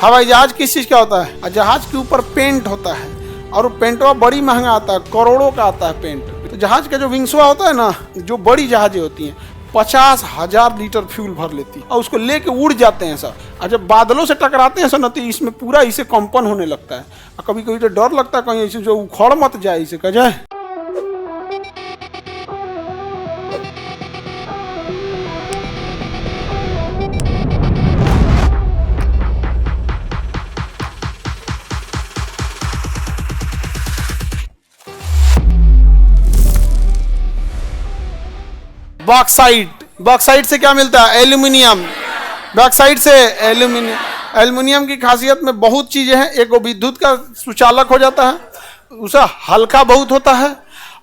हवाई जहाज किस चीज़ का होता है? जहाज के ऊपर पेंट होता है और वो पेंटवा बड़ी महंगा आता है, करोड़ों का आता है पेंट। तो जहाज का जो विंग्सवा होता है ना, जो बड़ी जहाजें होती हैं 50,000 लीटर फ्यूल भर लेती है और उसको लेके उड़ जाते हैं सर। और जब बादलों से टकराते हैं सर ना, तो इसमें पूरा इसे कंपन होने लगता है और कभी कभी तो डर लगता है कहीं इसे जो उखड़ मत जाए, इसे कह जाए। बॉक्साइट से क्या मिलता है? एल्यूमिनियम। बॉक्साइट से एल्यूमिनियम की खासियत में बहुत चीजें हैं। एक वो विद्युत का सुचालक हो जाता है, उसे हल्का बहुत होता है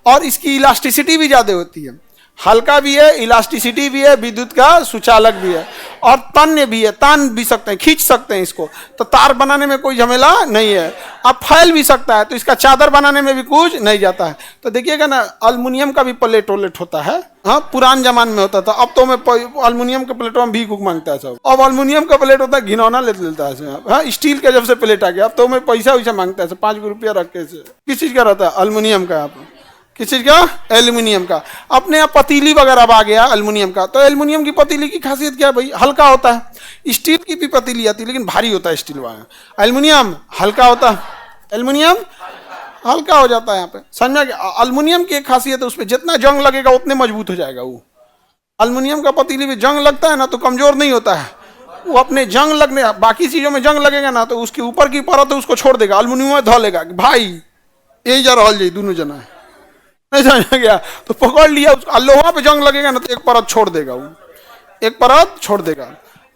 और इसकी इलास्टिसिटी भी ज्यादा होती है। हल्का भी है, इलास्टिसिटी भी है, विद्युत का सुचालक भी है और तन्य भी है, तान भी सकते हैं, खींच सकते हैं इसको। तो तार बनाने में कोई झमेला नहीं है। अब फैल भी सकता है, तो इसका चादर बनाने में भी कुछ नहीं जाता है। तो देखिएगा ना, अल्युमिनियम का भी प्लेट होता है। हाँ, पुरान जमाने में होता था, अब तो मैं अल्युमिनियम के प्लेटों में भी भीख मांगता है सब। अब अल्युमिनियम का प्लेट होता है, घिनौना लेता है। हाँ, स्टील का जब से प्लेट आ गया, अब तो मैं पैसा वैसा मांगता है 5 रुपया रख के। किस चीज का रहता है? अल्युमिनियम का। आप किस चीज का? एल्यूमिनियम का। अपने यहाँ पतीली वगैरह आ गया एल्यूमिनियम का। तो एल्यूमिनियम की पतीली की खासियत क्या है भाई? हल्का होता है। स्टील की भी पतीली आती है लेकिन भारी होता है स्टील वाला। एल्यूमिनियम हल्का होता है, एल्यूमिनियम हल्का हो जाता है। यहाँ पे समझ में? एल्यूमिनियम की एक खासियत है, उसमें जितना जंग लगेगा उतने मजबूत हो जाएगा वो। एल्यूमिनियम का पतीली में जंग लगता है ना तो कमजोर नहीं होता है वो। अपने जंग लगने, बाकी चीजों में जंग लगेगा ना तो उसके ऊपर की परत उसको छोड़ देगा, एल्यूमिनियम में धो लेगा। भाई यही जा रहा जाइए दोनों जना, नहीं समझ गया? तो पकड़ लिया उसको। लोहा पे जंग लगेगा ना तो एक परत छोड़ देगा वो, एक परत छोड़ देगा।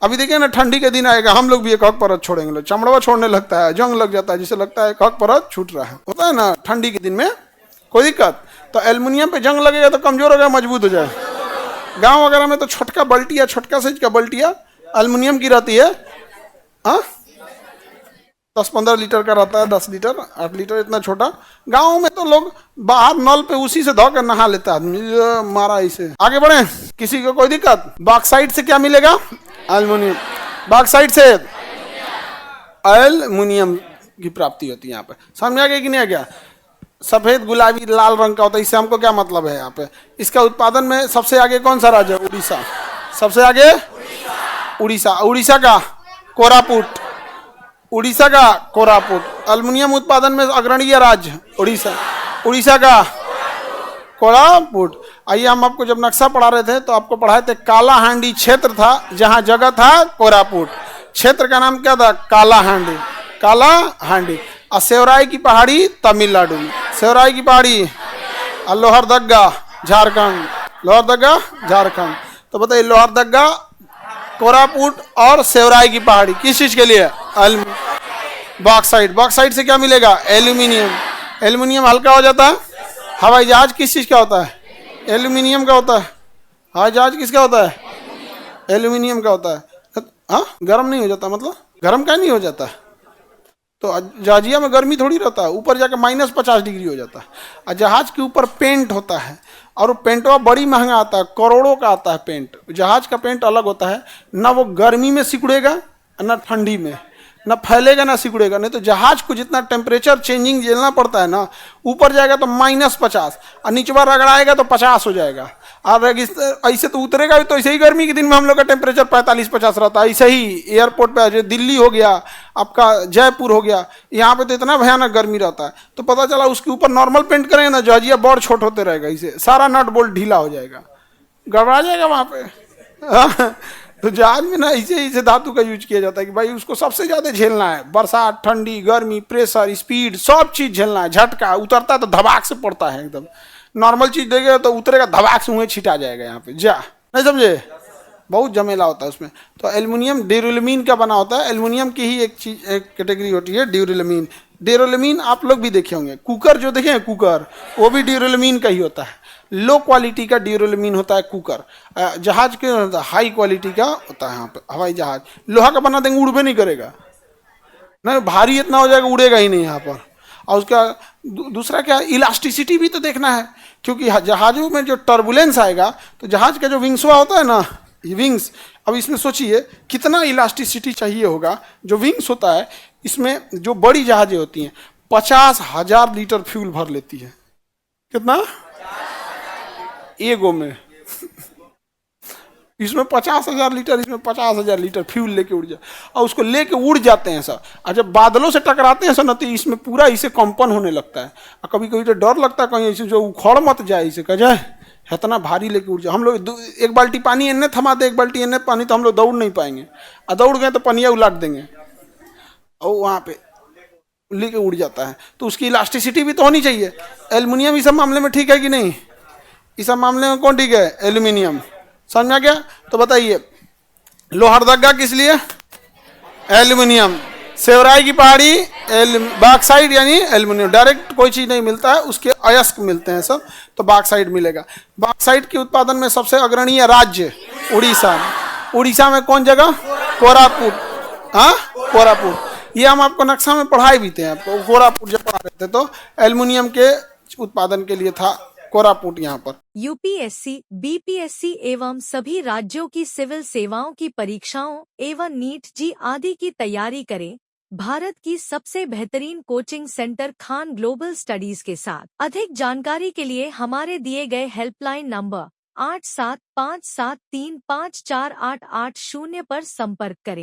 अभी देखिए ना, ठंडी के दिन आएगा, हम लोग भी एक हक परत छोड़ेंगे। चमड़वा छोड़ने लगता है, जंग लग जाता है, जिसे लगता है एक हक परत छूट रहा है। होता है ना ठंडी के दिन में, कोई दिक्कत? तो एल्युमिनियम पे जंग लगेगा तो कमजोर हो गया, मजबूत हो जाए। गाँव वगैरह में तो छोटका बल्टिया, छोटका साइज का बल्टिया एल्युमिनियम की रहती है। हाँ, 10-15 लीटर का रहता है, 10 लीटर 8 लीटर, इतना छोटा। गाँव में तो लोग बाहर नल पे उसी से धो कर नहा लेता है आदमी, मारा इसे। आगे बढ़े, किसी को कोई दिक्कत? बॉक्साइट से क्या मिलेगा? एल्युमिनियम। बॉक्साइट से एल्युमिनियम की प्राप्ति होती है। यहाँ पे समझ आ गया कि नहीं आ गया? सफेद गुलाबी लाल रंग का होता है। इससे हमको क्या मतलब है? यहाँ पे इसका उत्पादन में सबसे आगे कौन सा राज्य है? उड़ीसा। सबसे आगे उड़ीसा। उड़ीसा का कोरापुट। उड़ीसा का कोरापुट एल्युमिनियम उत्पादन में अग्रणीय राज्य उड़ीसा। उड़ीसा का कोरापुट। आइए, हम आपको जब नक्शा पढ़ा रहे थे तो आपको पढ़ाए थे काला हांडी क्षेत्र था, जहां जगह था कोरापुट। क्षेत्र का नाम क्या था? काला हांडी। काला हांडी। और सेवराई की पहाड़ी तमिलनाडु में। सेवराई की पहाड़ी और लोहरदग्गा झारखंड। लोहरदग्गा झारखंड। तो बताइए, लोहरदग्गा, कोरापुट और सेवराई की पहाड़ी किस चीज के लिए? बॉक्साइट। बॉक्साइट से क्या मिलेगा? एल्यूमिनियम। एल्यूमिनियम हल्का हो जाता है। हवाई जहाज किस चीज का होता है? एल्यूमिनियम का होता है। हवाई जहाज किसका होता है? एल्यूमिनियम का होता है। हाँ, गर्म नहीं हो जाता? मतलब गर्म क्या नहीं हो जाता? तो जहाजिया में गर्मी थोड़ी रहता है, ऊपर जाकर -50 डिग्री हो जाता है। और जहाज के ऊपर पेंट होता है और वो पेंटवा बड़ी महंगा आता है, करोड़ों का आता है पेंट। जहाज का पेंट अलग होता है, ना वो गर्मी में सिकुड़ेगा ना ठंडी में, ना फैलेगा ना सिकुड़ेगा। नहीं तो जहाज को जितना टेम्परेचर चेंजिंग झेलना पड़ता है ना, ऊपर जाएगा तो -50 और नीचवा रगड़ाएगा तो 50 हो जाएगा। और ऐसे तो उतरेगा भी तो ऐसे ही गर्मी के दिन में हम लोग का टेम्परेचर 45-50 रहता है। ऐसे ही एयरपोर्ट पे जो दिल्ली हो गया, आपका जयपुर हो गया, यहाँ पे तो इतना भयानक गर्मी रहता है। तो पता चला उसके ऊपर नॉर्मल पेंट करेंगे ना, जहाजिया बड़ छोट होते रहेगा, इसे सारा नट बोल्ट ढीला हो जाएगा, गड़बड़ा जाएगा वहाँ पे। तो जहाज में ना इसे धातु का यूज किया जाता है कि भाई उसको सबसे ज्यादा झेलना है। बरसात, ठंडी, गर्मी, प्रेशर, स्पीड, सब चीज झेलना है। झटका उतरता है तो धबाक से पड़ता है एकदम। नॉर्मल चीज देगा तो उतरेगा, धबाक से मुँह छिटा जाएगा यहाँ पे, जा नहीं समझे? बहुत झमेला होता है उसमें। तो एल्युमिनियम ड्यूरेलमीन का बना होता है। एल्युमिनियम की ही एक चीज, एक कैटेगरी होती है ड्यूरेलमीन। ड्यूरेलमीन आप लोग भी देखे होंगे, कुकर जो देखे हैं कुकर, वो भी ड्यूरेलमीन का ही होता है। लो क्वालिटी का ड्यूरेलमीन होता है कुकर। जहाज के हाई क्वालिटी का होता है। यहाँ पे हवाई जहाज लोहा का बना देंगे, उड़बे नहीं करेगा, नहीं भारी इतना हो जाएगा, उड़ेगा ही नहीं यहाँ पर। और उसका दूसरा क्या, इलास्टिसिटी भी तो देखना है, क्योंकि जहाजों में जो टर्बुलेंस आएगा तो जहाज का जो विंग्सवा होता है ना, विंग्स। अब इसमें सोचिए कितना इलास्टिसिटी चाहिए होगा। जो विंग्स होता है इसमें जो बड़ी जहाजें होती हैं 50,000 लीटर फ्यूल भर लेती है। कितना? एगो में इसमें 50,000 लीटर, इसमें 50,000 लीटर फ्यूल लेके उड़ जाए और उसको लेके उड़ जाते हैं सर। और जब बादलों से टकराते हैं सर ना तो इसमें पूरा इसे कंपन होने लगता है और कभी कभी तो डर लगता है कहीं इसे जो उखड़ मत जाए, इसे कह जाए इतना भारी लेके उड़ जाए। हम लोग एक बाल्टी पानी इन्ने थमा दे, एक बाल्टी इन्ने पानी, तो हम लोग दौड़ नहीं पाएंगे और दौड़ गए तो पनिया उलाट देंगे और वहाँ पे लेके उड़ जाता है। तो उसकी इलास्टिसिटी भी तो होनी चाहिए। एल्युमिनियम इस सब मामले में ठीक है कि नहीं? इस सब मामले में कौन ठीक है? एल्यूमिनियम। समझ में आ गया? तो बताइए लोहरदगा किस लिए? एल्यूमिनियम। सेवराई की पहाड़ी बाक्साइड यानी एल्यूमिनियम। डायरेक्ट कोई चीज नहीं मिलता है, उसके अयस्क मिलते हैं सब, तो बाक्साइड मिलेगा। बाक्साइड के उत्पादन में सबसे अग्रणीय राज्य उड़ीसा। उड़ीसा में कौन जगह? कोरापुट। हाँ, कोरापुट। ये हम आपको नक्शा में पढ़ाए भी थे, आपको कोरापुट जब पढ़ा रहे थे तो एल्युमिनियम के उत्पादन के लिए था कोरापुट यहाँ पर। यूपीएससी, बीपीएससी एवं सभी राज्यों की सिविल सेवाओं की परीक्षाओं एवं नीट जी आदि की तैयारी करें भारत की सबसे बेहतरीन coaching centre Khan global studies के साथ। अधिक जानकारी के लिए हमारे दिए गए हेल्पलाइन नंबर 8757354880 पर संपर्क करें।